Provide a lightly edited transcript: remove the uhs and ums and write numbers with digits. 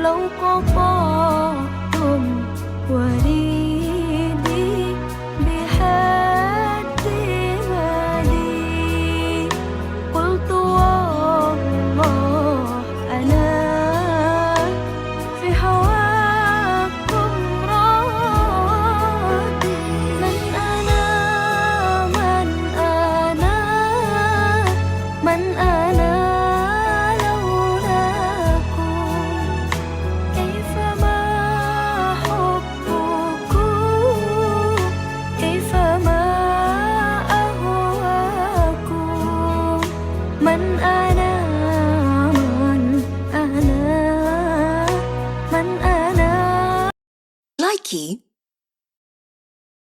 لو قطعتم وريدي بحد مالي، قلت والله أنا في هواكم راضي. من أنا من أنا من أنا لولاكم، كيفما حبكم، كيفما أهواكم. من أنا